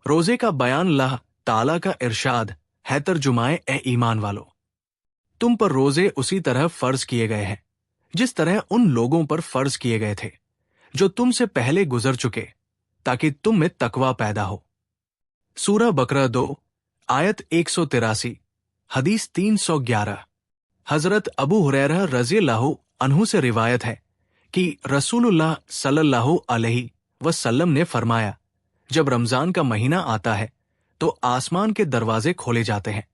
रोजे का बयान अल्लाह ताला का इरशाद है, तर्जुमाए ए ईमान वालो, तुम पर रोजे उसी तरह फर्ज किए गए हैं जिस तरह उन लोगों पर फर्ज किए गए थे जो तुमसे पहले गुजर चुके, ताकि तुम में तकवा पैदा हो। सूरह बकरा 2 आयत 183, हदीस 311। हजरत अबू हुरैरा रज़ियल्लाहु अन्हु से रिवायत है कि रसूलुल्लाह सल्लल्लाहु अलैहि वसल्लम ने फरमाया, जब रमजान का महीना आता है तो आसमान के दरवाजे खोले जाते हैं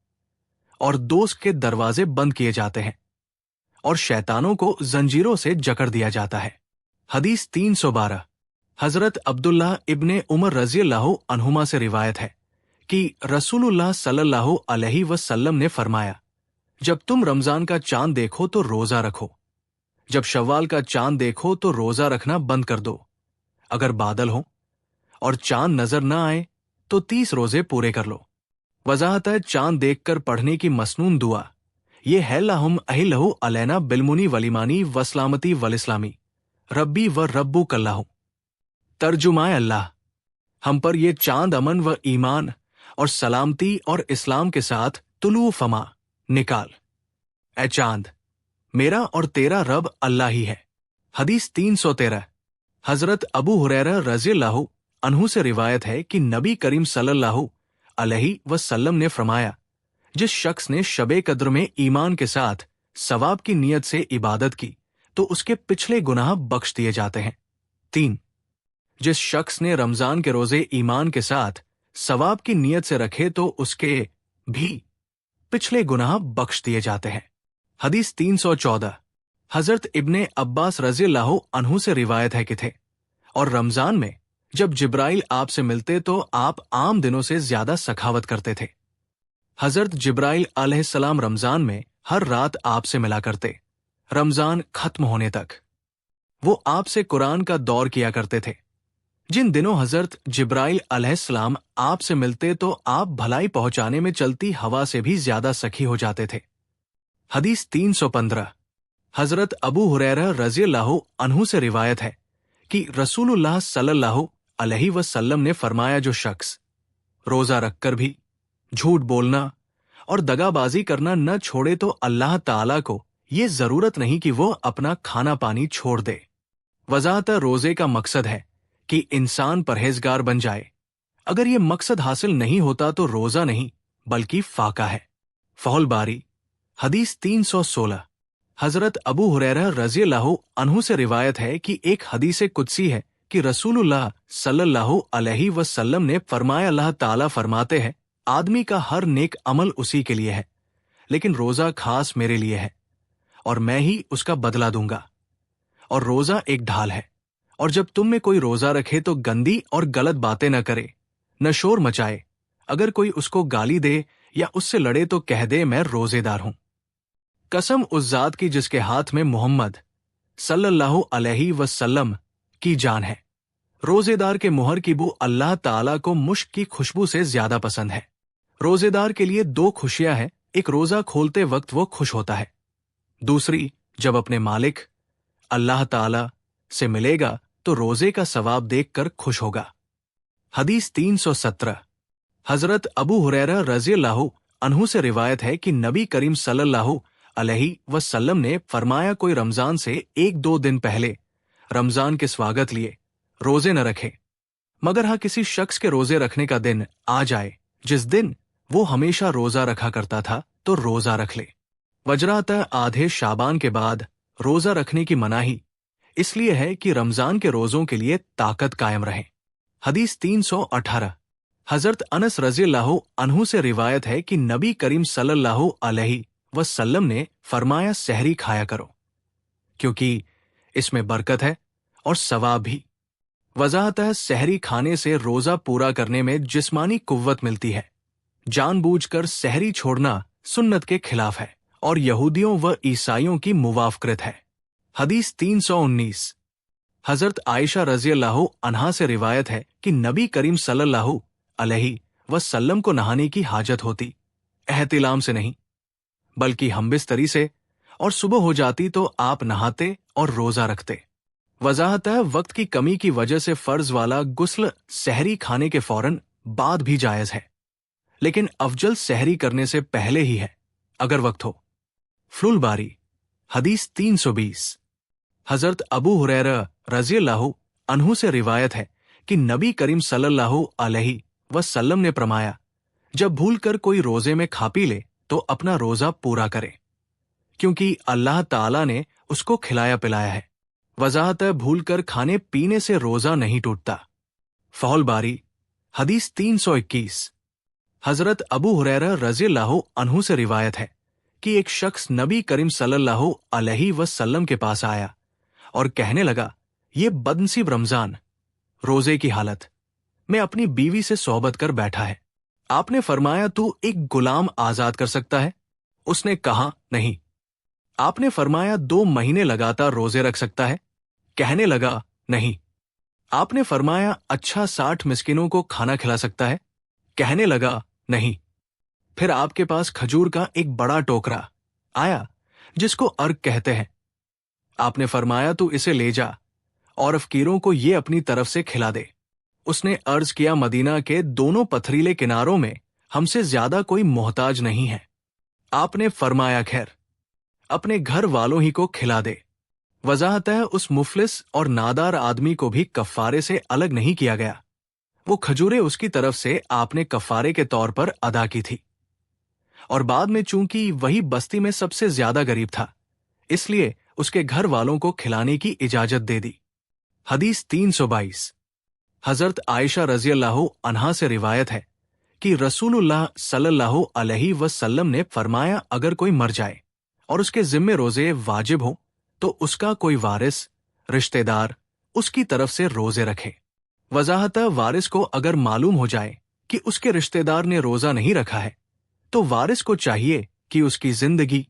और दोस्त के दरवाजे बंद किए जाते हैं और शैतानों को जंजीरों से जकड़ दिया जाता है। हदीस 312। हजरत अब्दुल्लाह इब्ने उमर रज़ियल्लाहु अन्हुमा से रिवायत है कि रसूलुल्लाह सल्लल्लाहु अलैहि वसल्लम ने फरमाया, जब तुम रमजान का चांद देखो तो रोजा रखो, जब शव्वाल का चांद देखो तो रोजा रखना बंद कर दो, अगर बादल हो और चांद नजर न आए तो 30 रोजे पूरे कर लो। वजाहत है चांद देखकर पढ़ने की मसनून दुआ, ये है लहुम अहिलहु अलैना बिलमुनी वलिमानी वसलामती वलिस्लामी रब्बी व रब्बु कल्लाहु। तर्जुमाए अल्लाह, हम पर ये चांद अमन व ईमान और सलामती और इस्लाम के साथ तुलू फमा निकाल। ए चांद, मेरा और तेरा रब अल्लाह ही है। हदीस 313। हजरत अबू हुरैरा रज़ियल्लाहु अन्हु से रिवायत है कि नबी करीम सल्लल्लाहु अलैहि वसल्लम ने फरमाया, जिस शख्स ने शबे कद्र में ईमान के साथ सवाब की नीयत से इबादत की तो उसके पिछले गुनाह बख्श दिए जाते हैं। 3, जिस शख्स ने रमजान के रोजे ईमान के साथ सवाब की नीयत से रखे तो उसके भी पिछले गुनाह बख्श दिए जाते हैं। हदीस 314। हजरत इब्ने अब्बास रज़ियल्लाहु अन्हु से रिवायत है कि थे, और रमजान में जब जिब्राइल आपसे मिलते तो आप आम दिनों से ज्यादा सखावत करते थे। हजरत जिब्राइल अलैहिस्सलाम रमजान में हर रात आपसे मिला करते, रमजान खत्म होने तक। वो आपसे कुरान का दौर किया करते थे। जिन दिनों हजरत जिब्राइल अलैहिस्सलाम आपसे मिलते तो आप भलाई पहुंचाने में चलती हवा से भी ज्यादा सखी हो जाते थे। हदीस 315। हजरत अबू हुरैरा रज़ियल्लाहु अन्हु से रिवायत है कि रसूलुल्लाह सल्लल्लाहु अलैहि वसल्लम ने फरमाया, जो शख्स रोजा रखकर भी झूठ बोलना और दगाबाजी करना न छोड़े तो अल्लाह ताला को ये जरूरत नहीं कि वो अपना खाना पानी छोड़ दे। वजाहत रोजे का मकसद है कि इंसान परहेजगार बन जाए। अगर ये मकसद हासिल नहीं होता तो रोजा नहीं बल्कि फाका है। फहुल बारी हदीस 316। हजरत अबू हुरैरा रज़ियल्लाहु अन्हु से रिवायत है कि एक हदीस कुदसी है कि रसूलुल्लाह सल्लल्लाहु अलैहि वसल्लम ने फरमाया, अल्लाह ताला फरमाते हैं, आदमी का हर नेक अमल उसी के लिए है, लेकिन रोजा खास मेरे लिए है और मैं ही उसका बदला दूंगा। और रोजा एक ढाल है, और जब तुम में कोई रोजा रखे तो गंदी और गलत बातें न करे, न शोर मचाए। अगर कोई उसको गाली दे या उससे लड़े तो कह दे, मैं रोजेदार हूं। कसम उस जात की जिसके हाथ में मोहम्मद सल्लल्लाहु अलैहि वसल्लम की जान है, रोजेदार के मुहर की बू अल्लाह ताला को मुश्क की खुशबू से ज्यादा पसंद है। रोजेदार के लिए 2 खुशियां हैं, एक रोजा खोलते वक्त वो खुश होता है, दूसरी जब अपने मालिक अल्लाह ताला से मिलेगा तो रोजे का सवाब देखकर खुश होगा। हदीस 317। हजरत अबू हुरैरा रज़ियल्लाहु अन्हु से रिवायत है कि नबी करीम सल्लल्लाहु अलैहि वसल्लम ने फरमाया, कोई रमजान से 1-2 दिन पहले रमजान के स्वागत लिए रोजे न रखे, मगर हाँ किसी शख्स के रोजे रखने का दिन आ जाए जिस दिन वो हमेशा रोजा रखा करता था तो रोजा रख ले। वजराता आधे शाबान के बाद रोजा रखने की मनाही इसलिए है कि रमजान के रोजों के लिए ताकत कायम रहे। हदीस 318। हजरत अनस रज़ियल्लाहु अन्हु से रिवायत है कि नबी करीम सल्लल्लाहु अलैहि वसल्लम ने फरमाया, सहरी खाया करो क्योंकि इसमें बरकत है और सवाब भी। वजाहत है, सहरी खाने से रोजा पूरा करने में जिस्मानी कुव्वत मिलती है। जानबूझकर सहरी छोड़ना सुन्नत के खिलाफ है और यहूदियों व ईसाइयों की मुवाफकत है। हदीस 319। हजरत आयशा रज़ियल्लाहु अन्हा से रिवायत है कि नबी करीम सल्लल्लाहु अलैहि वसल्लम को नहाने की हाजत होती, एहतिलाम से नहीं बल्कि हमबिस्तरी से, और सुबह हो जाती तो आप नहाते और रोजा रखते। वजाहत है, वक्त की कमी की वजह से फर्ज वाला गुस्ल सहरी खाने के फौरन بعد भी जायज है, लेकिन अफजल सहरी करने से पहले ही है, अगर वक्त हो। फ्लुल बारी हदीस 320। हजरत अबू हुरैरा रज़ियल्लाहु अन्हु से रिवायत है कि नबी करीम सल्लल्लाहु अलैहि वसल्लम ने फरमाया, जब भूलकर कोई रोजे में खा पी ले तो अपना रोजा पूरा करे, क्योंकि अल्लाह ताला ने उसको खिलाया पिलाया है। वजाहत है, भूलकर खाने पीने से रोजा नहीं टूटता। फहुल बारी हदीस 321। हजरत अबू हुरैरा रज़ियल्लाहु अन्हु से रिवायत है कि एक शख्स नबी करीम सल्लल्लाहु अलैहि वसल्लम के पास आया और कहने लगा, ये बदनसीब रमजान, रोजे की हालत में अपनी बीवी से सोहबत कर बैठा है। आपने फरमाया, तू एक गुलाम आजाद कर सकता है? उसने कहा, नहीं। आपने फरमाया, 2 महीने लगातार रोजे रख सकता है? कहने लगा, नहीं। आपने फरमाया, अच्छा 60 मिस्किनों को खाना खिला सकता है? कहने लगा, नहीं। फिर आपके पास खजूर का एक बड़ा टोकरा आया जिसको अर्क कहते हैं। आपने फरमाया, तू इसे ले जा और फकीरों को ये अपनी तरफ से खिला दे। उसने अर्ज किया, मदीना के दोनों पथरीले किनारों में हमसे ज्यादा कोई मोहताज नहीं है। आपने फरमाया, खैर, अपने घर वालों ही को खिला दे। वजाहत है, उस मुफलिस और नादार आदमी को भी कफ्फारे से अलग नहीं किया गया। वो खजूरें उसकी तरफ से आपने कफ्फारे के तौर पर अदा की थी, और बाद में चूंकि वही बस्ती में सबसे ज्यादा गरीब था, इसलिए उसके घर वालों को खिलाने की इजाजत दे दी। हदीस 322। हजरत आयशा रज़ियल्लाहु अन्हा से रिवायत है कि रसूलुल्लाह सल्लल्लाहु अलैहि वसल्लम ने फरमाया, अगर कोई मर जाए और उसके जिम्मे रोजे वाजिब हो तो उसका कोई वारिस रिश्तेदार उसकी तरफ से रोजे रखे। वजाहत, वारिस को अगर मालूम हो जाए कि उसके रिश्तेदार ने रोजा नहीं रखा है तो वारिस को चाहिए कि उसकी जिंदगी,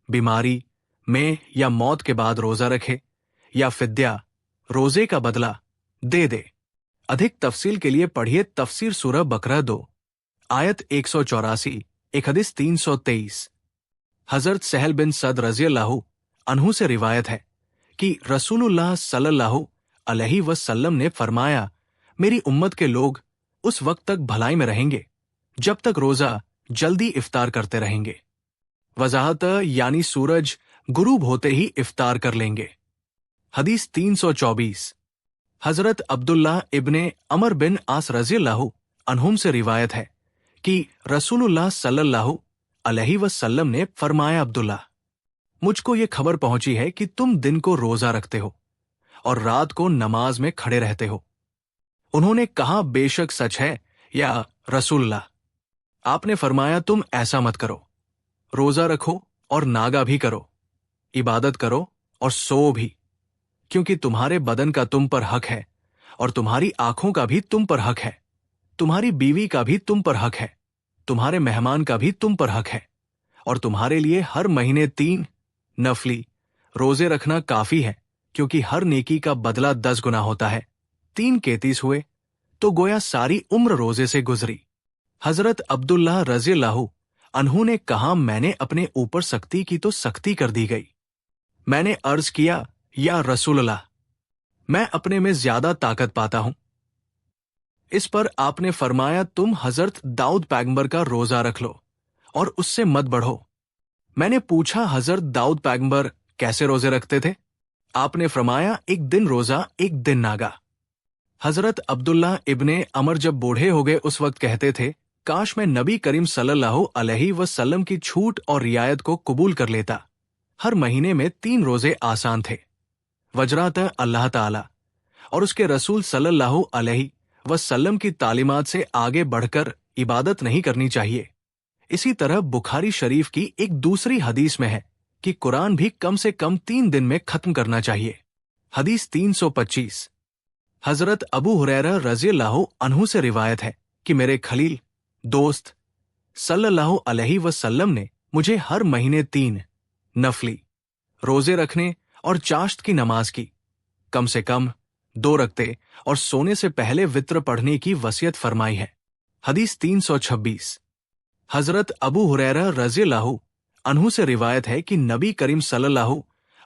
बीमारी में या मौत के बाद रोजा रखे या फिद्या, रोजे का बदला दे दे। अधिक तफसील के लिए पढ़िए तफसीर सूरह बकरा 2 आयत 184, एक हदीस 323। हजरत सहल बिन सद रज़ियल्लाहु अन्हु से रिवायत है कि रसूलुल्लाह सल्लल्लाहु अलैहि वसल्लम ने फरमाया, मेरी उम्मत के लोग उस वक्त तक भलाई में रहेंगे जब तक रोजा जल्दी इफ्तार करते रहेंगे। वजाहत, यानी सूरज गुरूब होते ही इफ्तार कर लेंगे। हदीस 324। हजरत अब्दुल्लाह इब्ने अमर बिन आस रज़ियल्लाहु अन्हुम से रिवायत है कि रसूलुल्लाह सल्लल्लाहु अलैहि वसल्लम ने फरमाया, अब्दुल्लाह, मुझको ये खबर पहुंची है कि तुम दिन को रोजा रखते हो और रात को नमाज में खड़े रहते हो। उन्होंने कहा, बेशक सच है या रसूलल्लाह। आपने फरमाया, तुम ऐसा मत करो, रोजा रखो और नागा भी करो, इबादत करो और सो भी, क्योंकि तुम्हारे बदन का तुम पर हक है और तुम्हारी आंखों का भी तुम पर हक है, तुम्हारी बीवी का भी तुम पर हक है, तुम्हारे मेहमान का भी तुम पर हक है, और तुम्हारे लिए हर महीने 3 नफली रोजे रखना काफी है, क्योंकि हर नेकी का बदला 10 गुना होता है। 3 के 30 हुए तो गोया सारी उम्र रोजे से गुजरी। हजरत अब्दुल्लाह रज़ियल्लाहु अन्हु ने कहा, मैंने अपने ऊपर सख्ती की तो सख्ती कर दी गई। मैंने अर्ज किया, या रसूलल्लाह, मैं अपने में ज्यादा ताकत पाता हूं। इस पर आपने फरमाया, तुम हजरत दाऊद पैगंबर का रोजा रख लो और उससे मत बढ़ो। मैंने पूछा, हजरत दाऊद पैगंबर कैसे रोजे रखते थे? आपने फरमाया, एक दिन रोजा एक दिन नागा। हजरत अब्दुल्लाह इब्ने अमर जब बूढ़े हो गए उस वक्त कहते थे, काश मैं नबी करीम सल्लल्लाहु अलैहि वसल्लम की छूट और रियायत को कबूल कर लेता। हर महीने में 3 रोजे आसान थे। वजरात अल्लाह ताला और उसके रसूल सल्लल्लाहु अलैहि वसल्लम की तालीमात से आगे बढ़कर इबादत नहीं करनी चाहिए। इसी तरह बुखारी शरीफ की एक दूसरी हदीस में है कि कुरान भी कम से कम 3 दिन में खत्म करना चाहिए। हदीस 325। हजरत अबू हुरैरा रज़ियल्लाहु अन्हु से रिवायत है कि मेरे खलील दोस्त सल्लल्लाहु अलैहि वसल्लम ने मुझे हर महीने 3 नफली रोजे रखने और चाश्त की नमाज की, कम से कम 2 रखते और सोने से पहले वित्र पढ़ने की वसीयत फरमाई है। हदीस 326। हजरत अबू हुरैरा रज़ियल्लाहु अन्हु से रिवायत है कि नबी करीम सल्लल्लाहु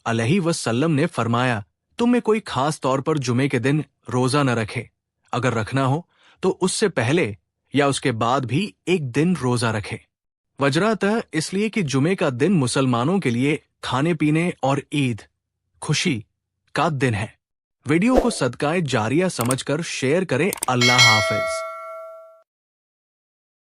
अलैहि वसल्लम ने फरमाया, तुम में कोई खास तौर पर जुमे के दिन रोजा न रखे, अगर रखना हो तो उससे पहले یا اس کے بعد بھی ایک دن روزہ رکھے، وجراتہ اس لیے کہ جمعے کا دن مسلمانوں کے لیے کھانے پینے اور عید خوشی کا دن ہے۔ ویڈیو کو صدقہ جاریہ سمجھ کر شیئر کریں۔ اللہ حافظ۔